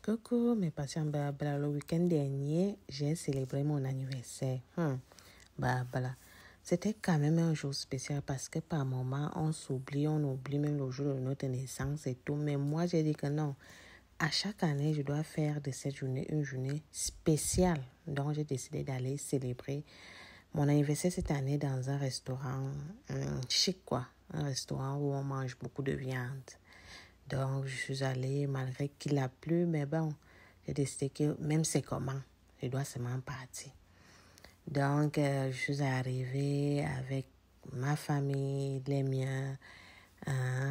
Coucou mes patients, le week-end dernier, j'ai célébré mon anniversaire. C'était quand même un jour spécial parce que par moments, on oublie même le jour de notre naissance et tout. Mais moi, j'ai dit que non. À chaque année, je dois faire de cette journée une journée spéciale. Donc, j'ai décidé d'aller célébrer mon anniversaire cette année dans un restaurant chic, quoi. Un restaurant où on mange beaucoup de viande. Donc, je suis allée, malgré qu'il a plu, mais bon, j'ai décidé que même c'est comment, je dois seulement partir. Donc, je suis arrivée avec ma famille, les miens,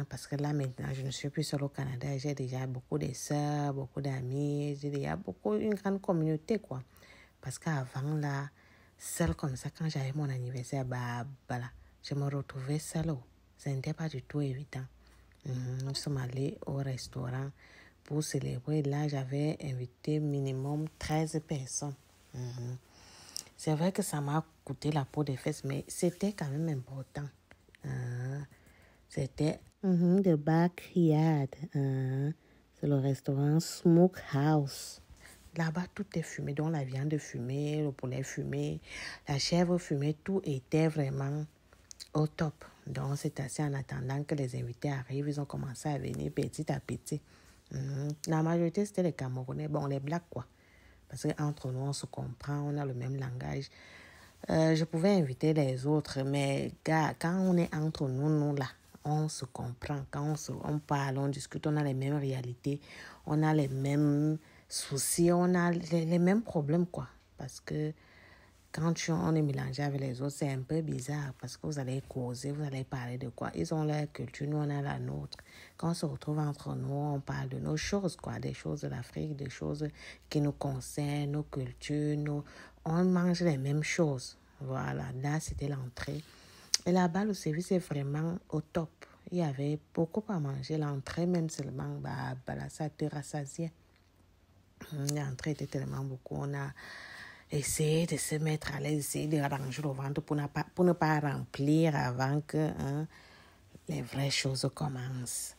parce que là, maintenant, je ne suis plus seule au Canada. J'ai déjà beaucoup de sœurs, beaucoup d'amis, j'ai déjà une grande communauté, quoi. Parce qu'avant, là, seule comme ça, quand j'avais mon anniversaire, je me retrouvais seule. Ce n'était pas du tout évident. Nous sommes allés au restaurant pour célébrer. Là, j'avais invité minimum 13 personnes. C'est vrai que ça m'a coûté la peau des fesses, mais c'était quand même important. C'était The Backyard. C'est le restaurant Smokehouse. Là-bas, tout est fumé. Donc, la viande fumée, le poulet fumé, la chèvre fumée, tout était vraiment au top. Donc, c'est assis en attendant que les invités arrivent. Ils ont commencé à venir petit à petit. La majorité, c'était les Camerounais. Bon, les Blacks, quoi. Parce qu'entre nous, on se comprend, on a le même langage. Je pouvais inviter les autres, mais gars, quand on est entre nous là, on se comprend. Quand on parle, on discute, on a les mêmes réalités, on a les mêmes soucis, on a les mêmes problèmes, quoi. Parce que quand on est mélangé avec les autres, c'est un peu bizarre parce que vous allez causer, vous allez parler de quoi. Ils ont leur culture, nous on a la nôtre. Quand on se retrouve entre nous, on parle de nos choses, quoi. Des choses de l'Afrique, des choses qui nous concernent, nos cultures, on mange les mêmes choses. Voilà, là c'était l'entrée. Et là-bas, le service est vraiment au top. Il y avait beaucoup à manger. L'entrée même seulement, ça te rassasiait. L'entrée était tellement beaucoup. On a essayé de se mettre à l'aise, essayer de ranger le ventre pour ne pas remplir avant que les vraies choses commencent.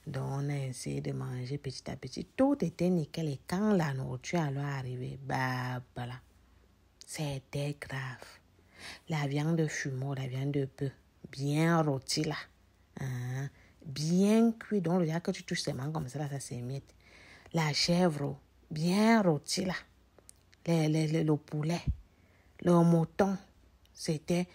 Donc, on a essayé de manger petit à petit. Tout était nickel. Et quand la nourriture allait arriver, c'était grave. La viande fumeau, la viande de bœuf, bien rôtie là. Bien cuit. Donc, le gars que tu touches seulement comme ça, là, ça s'émiette. La chèvre, bien rôtie là. Le poulet, le mouton, c'était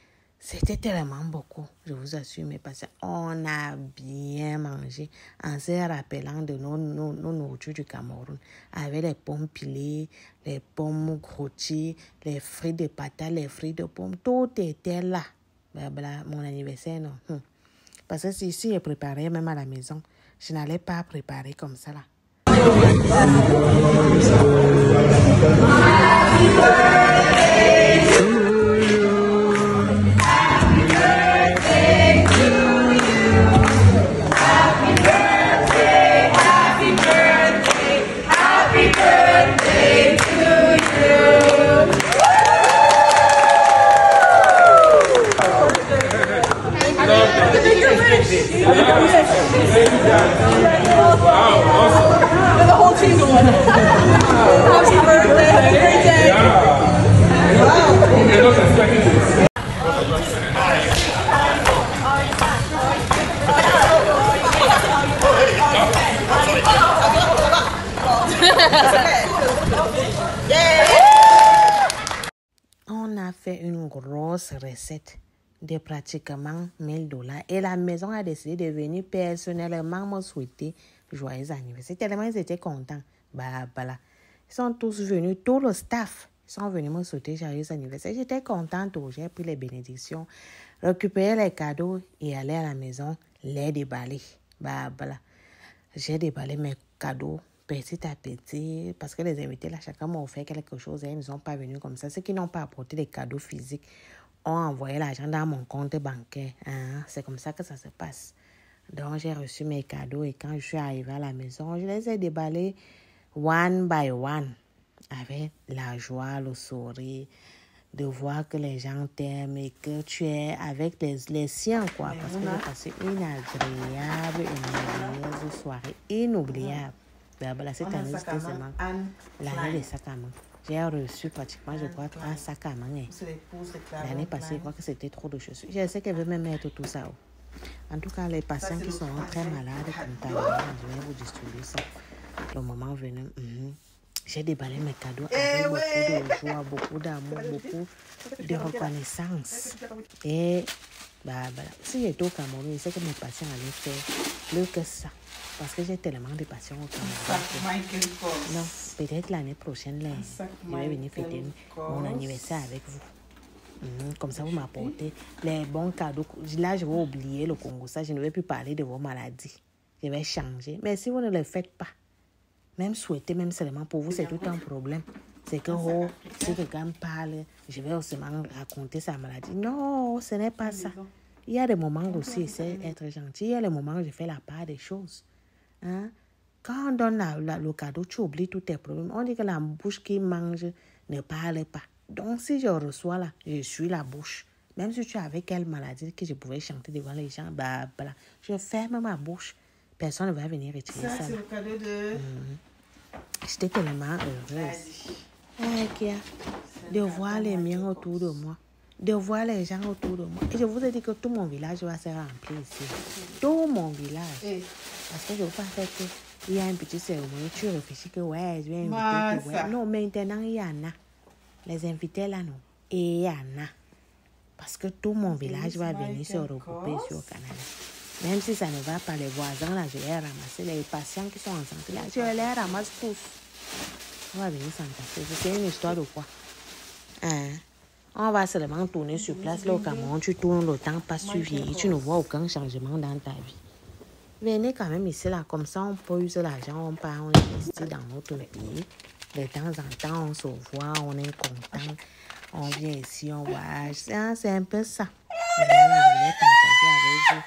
tellement beaucoup, je vous assure, mes patients. On a bien mangé en se rappelant de nos nourritures du Cameroun, avec les pommes pilées, les pommes rôties, les frites de patates, les frites de pommes, tout était là. Mon anniversaire, non. Parce que si je préparais même à la maison, je n'allais pas préparer comme ça là. Happy birthday to you. Happy birthday to you. Happy birthday, happy birthday, happy birthday to you. Wow, awesome. The whole team going. Happy birthday, happy birthday. Wow. They're not expecting this. On a fait une grosse recette de pratiquement $1000 et la maison a décidé de venir personnellement me souhaiter joyeux anniversaire. Tellement ils étaient contents. Ils sont tous venus, tout le staff, ils sont venus me souhaiter joyeux anniversaire. J'étais contente, j'ai pris les bénédictions, récupéré les cadeaux et aller à la maison les déballer. J'ai déballé mes cadeaux petit à petit parce que les invités là, chacun m'a offert quelque chose et ils ne sont pas venus comme ça. Ceux qui n'ont pas apporté des cadeaux physiques ont envoyé l'argent dans mon compte bancaire. C'est comme ça que ça se passe. Donc, j'ai reçu mes cadeaux et quand je suis arrivée à la maison, je les ai déballés one by one avec la joie, le sourire, de voir que les gens t'aiment et que tu es avec les siens, quoi. Parce que j'ai passé une agréable, une merveilleuse soirée, inoubliable. Ben, voilà, cette année, c'était seulement l'année des sacs à main. J'ai reçu pratiquement, je crois, 3 sacs à main. L'année passée, je crois que c'était trop de chaussures. Je sais qu'elle veut me mettre tout ça. En tout cas, les patients qui sont très malades, comme ta maman, je vais vous distribuer ça. Le moment venu, j'ai déballé mes cadeaux avec beaucoup de joie, beaucoup d'amour, beaucoup de reconnaissance. Et si j'étais au Cameroun, je sais que mes patients allaient faire mieux que ça. Parce que j'ai tellement de patients au Cameroun. Non, peut-être l'année prochaine, je vais venir fêter mon anniversaire avec vous. Comme ça, vous m'apportez les bons cadeaux. Là, je vais oublier le Congo. Ça, je ne vais plus parler de vos maladies. Je vais changer. Mais si vous ne le faites pas, même souhaiter, même seulement pour vous, c'est tout un problème. C'est que si quelqu'un parle, je vais seulement raconter sa maladie. Non, ce n'est pas ça. Il y a des moments aussi, j'essaie d'être gentil. Il y a des moments où je fais la part des choses. Hein? Quand on donne le cadeau, tu oublies tous tes problèmes. On dit que la bouche qui mange ne parle pas. Donc, si je reçois là, je suis la bouche. Même si tu avais quelle maladie que je pouvais chanter devant les gens, je ferme ma bouche. Personne ne va venir retirer ça. C'est le cadeau de... J'étais tellement heureuse. Kia, de voir les miens autour de moi. De voir les gens autour de moi. Et je vous ai dit que tout mon village va se remplir ici. Tout mon village. Parce que je ne veux pas faire que... Il y a un petit cérémonie, tu réfléchis que ouais, je vais inviter. Ouais. Non, maintenant, il y en a. Les invités là, non. Et il y en a. Parce que tout mon village va venir se regrouper sur le Canada. Même si ça ne va pas, les voisins là, je vais ramasser. Les patients qui sont en santé là, je les ramasse tous. On va venir s'entasser. C'est une histoire de quoi? On va seulement tourner sur place. Là au Cameroun, tu tournes le temps, pas suivi. Tu ne vois aucun changement dans ta vie. Venez quand même ici là, comme ça on pose l'argent, on part, on investit dans notre pays. De temps en temps, on se voit, on est content. On vient ici, on voyage. C'est un peu ça. Voilà, je voulais partager avec vous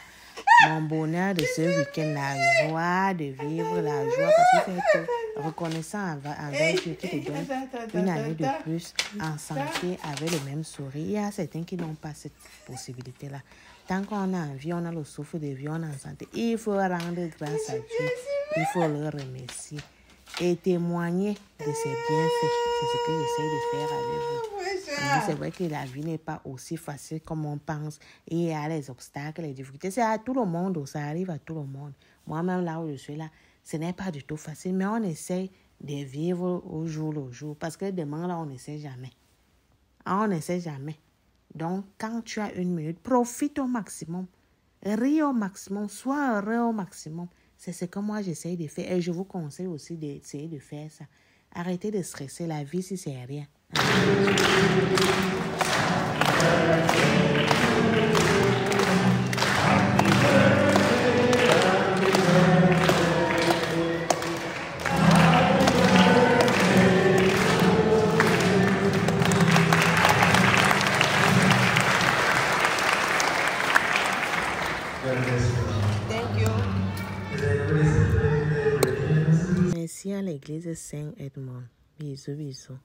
mon bonheur de ce week-end, la joie de vivre, la joie parce qu'il fait que reconnaissant avec Dieu qui te donne une année de plus en santé avec le même sourire. Il y a certains qui n'ont pas cette possibilité-là. Tant qu'on a envie, on a le souffle de vie, on est en santé. Il faut rendre grâce à Dieu. Il faut le remercier. Et témoigner de ses bienfaits. C'est ce que j'essaie de faire avec vous. C'est vrai que la vie n'est pas aussi facile comme on pense. Et il y a les obstacles, les difficultés. C'est à tout le monde, ça arrive à tout le monde. Moi-même, là où je suis là, ce n'est pas du tout facile. Mais on essaie de vivre au jour le jour. Parce que demain, là, on ne sait jamais. On ne sait jamais. Donc, quand tu as une minute, profite au maximum. Ris au maximum. Sois heureux au maximum. C'est ce que moi, j'essaie de faire. Et je vous conseille aussi d'essayer de faire ça. Arrêtez de stresser la vie si c'est rien. Merci à l'église Saint-Edmond. Bisous, bisous.